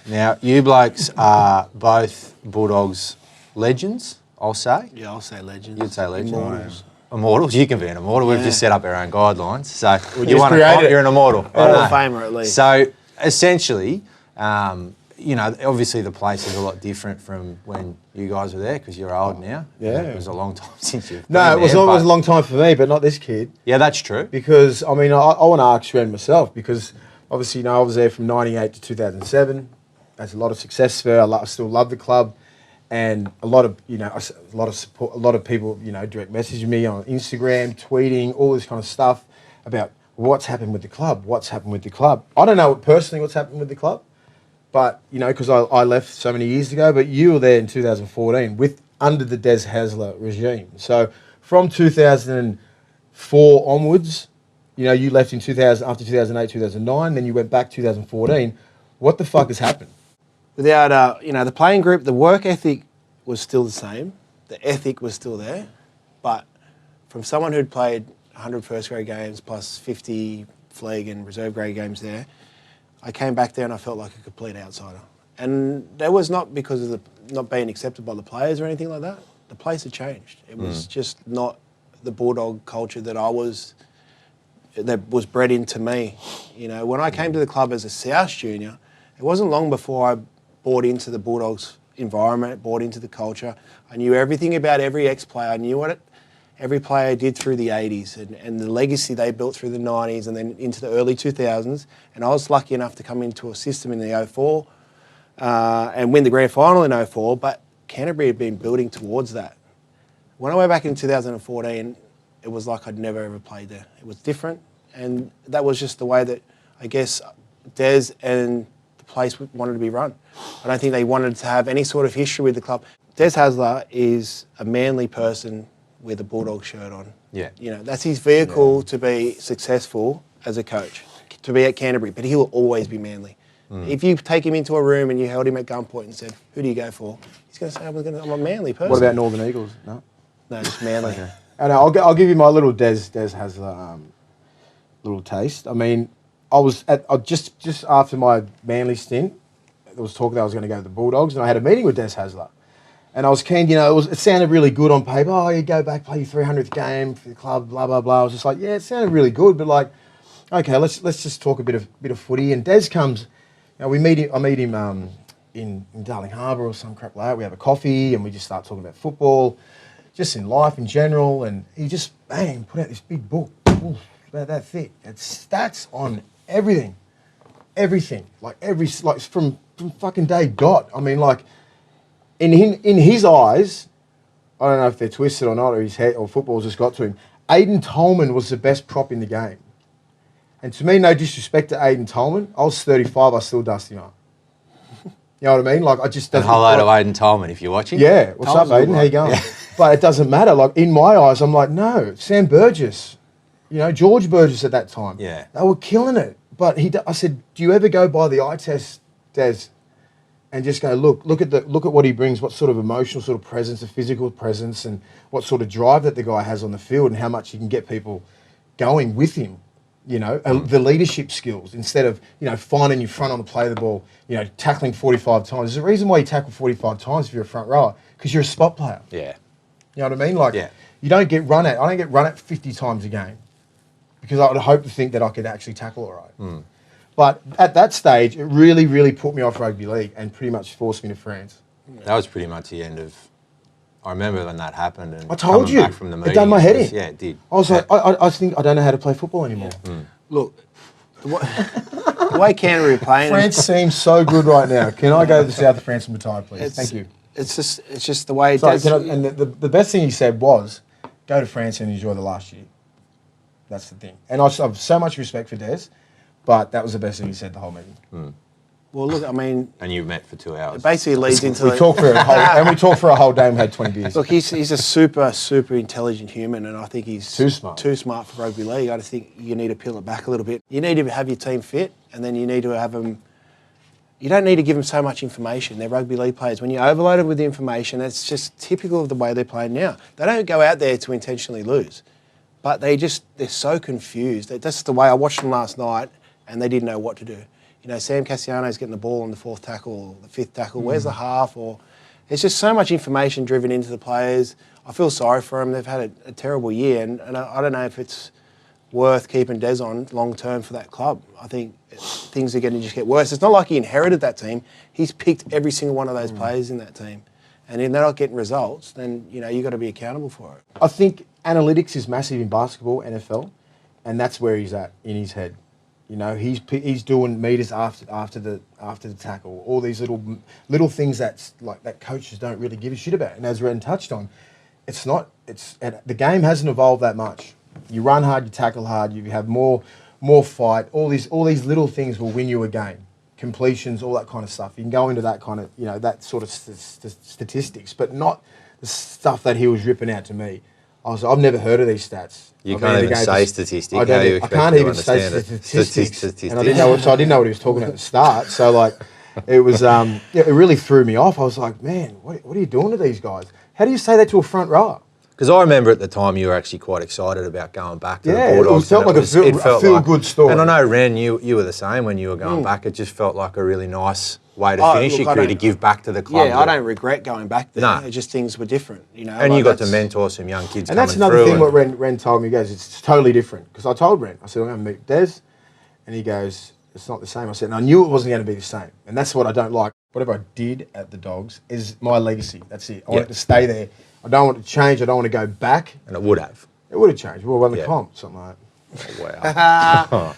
Now, you blokes are both Bulldogs legends, I'll say. Yeah, I'll say legends. You'd say legends. Immortals. Immortals? You can be an immortal. We've just set up our own guidelines. So you just want to created it. you're an immortal. Hall of Famer at least. So essentially, you know, obviously the place is a lot different from when you guys were there because you're old now. Yeah. It was a long time since you've No, been it was there, always but- a long time for me, but not this kid. Yeah, that's true. Because, I mean, I want to ask around myself because obviously, you know, I was there from 98 to 2007. That's a lot of success there. I still love the club. And a lot of, you know, a lot of support, a lot of people, you know, direct messaging me on Instagram, tweeting, all this kind of stuff about what's happened with the club, what's happened with the club. I don't know personally what's happened with the club, but, you know, because I left so many years ago, but you were there in 2014 under the Des Hasler regime. So from 2004 onwards, you know, you left in 2000, after 2008, 2009, then you went back 2014. What the fuck has happened? Without, you know, the playing group, the work ethic was still the same. The ethic was still there. But from someone who'd played 100 first grade games plus 50 flag and reserve grade games there, I came back there and I felt like a complete outsider. And that was not because of the not being accepted by the players or anything like that. The place had changed. It was just not the Bulldog culture that was bred into me. You know, when I came to the club as a South junior, it wasn't long before I bought into the Bulldogs environment, bought into the culture. I knew everything about every ex-player. I knew what every player did through the 80s and the legacy they built through the 90s and then into the early 2000s. And I was lucky enough to come into a system in the 04 and win the grand final in 04, but Canterbury had been building towards that. When I went back in 2014, it was like I'd never ever played there. It was different, and that was just the way that I guess Des and the place wanted to be run. I don't think they wanted to have any sort of history with the club. Des Hasler is a manly person with a Bulldog shirt on. Yeah. You know, that's his vehicle to be successful as a coach, to be at Canterbury, but he will always be manly. If you take him into a room and you held him at gunpoint and said, "Who do you go for?" He's going to say, I'm a manly person. What about Northern Eagles? No? No, just manly. And I'll give you my little Des Hasler little taste. I mean, I was just after my Manly stint, there was talk that I was going to go to the Bulldogs, and I had a meeting with Des Hasler. And I was keen, you know, it sounded really good on paper. Oh, you go back, play your 300th game for the club, blah, blah, blah. I was just like, yeah, it sounded really good, but like, okay, let's just talk a bit of footy. And Des comes, you know, I meet him in Darling Harbour or some crap like that. We have a coffee and we just start talking about football, just in life in general. And he just, bang, put out this big book, about that thick. It's stats on everything. Everything. Like from fucking day dot. I mean, like, in his eyes, I don't know if they're twisted or not, or his head or football's just got to him. Aidan Tolman was the best prop in the game. And to me, no disrespect to Aidan Tolman, I was 35, I still dust him up. You know what I mean? Like, I just... And hello to Aidan Tolman if you're watching. Yeah, what's up, Aidan? How you going? Yeah. But it doesn't matter. Like, in my eyes, I'm like, no, Sam Burgess, you know, George Burgess at that time. Yeah. They were killing it. But I said, do you ever go by the eye test, Des, and just go, look at what he brings, what sort of emotional sort of presence, a physical presence, and what sort of drive that the guy has on the field and how much he can get people going with him. You know, the leadership skills, instead of, you know, finding your front on the play of the ball, you know, tackling 45 times. There's a reason why you tackle 45 times if you're a front rower, because you're a spot player. Yeah. You know what I mean? Like, Yeah. you don't get run at. I don't get run at 50 times a game because I would hope to think that I could actually tackle all right. But at that stage, it really, really put me off rugby league and pretty much forced me to France. That was pretty much the end of... I remember when that happened. And I told you. back from the meeting, It done my head in. Yeah, it did. I was like, I think I don't know how to play football anymore. Look, the way Canterbury are playing... France seems so good right now. Can I go to the south of France and retire, please? Thank you. It's just the way... Sorry, and the best thing he said was, go to France and enjoy the last year. That's the thing. And I have so much respect for Des, but that was the best thing he said the whole meeting. Well, look, I mean... And you met for 2 hours. It basically leads into... We talked for a whole day and we had 20 beers. Look, he's a super intelligent human, and I think he's Too smart. Too smart for rugby league. I just think you need to peel it back a little bit. You need to have your team fit, and then you need to have them... You don't need to give them so much information. They're rugby league players. When you're overloaded with information, that's just typical of the way they're playing now. They don't go out there to intentionally lose, but they're so confused. That's the way I watched them last night, and they didn't know what to do. you know, Sam Cassiano's getting the ball on the 4th tackle, or the 5th tackle. Where's the half? Or it's just so much information driven into the players. I feel sorry for them. They've had a terrible year, and I don't know if it's worth keeping Des on long term for that club. I think things are going to just get worse. It's not like he inherited that team. He's picked every single one of those players in that team. And if they're not getting results, then, you know, you've got to be accountable for it. I think analytics is massive in basketball, NFL, and that's where he's at in his head. You know, he's doing meters after the tackle, all these little things that coaches don't really give a shit about. And as Ren touched on, the game hasn't evolved that much. You run hard, you tackle hard, you have more fight. All these little things will win you a game. Completions, all that kind of stuff. You can go into that kind of, you know, that sort of statistics, but not the stuff that he was ripping out to me. I've never heard of these stats. You can't even say statistics. I can't even say statistics. And I didn't know what he was talking about at the start. So like, it was it really threw me off. I was like, man, what are you doing to these guys? How do you say that to a front rower? Because I remember at the time you were actually quite excited about going back to the Bulldogs. It felt like a feel-good story. And I know, Ren, you were the same when you were going back. It just felt like a really nice way to finish your career, to give back to the club. Yeah, I don't regret going back there. No. Just things were different, you know. And like you got to mentor some young kids and that's another thing what Ren told me. He goes, it's totally different. Because I told Ren, I said, I'm going to meet Des. And he goes, it's not the same. I said, and I knew it wasn't going to be the same. And that's what I don't like. Whatever I did at the Dogs is my legacy. That's it. I want it to stay there. I don't want it to change. I don't want to go back. And it would have. It would have changed. We would have won the comp, something like that. Wow.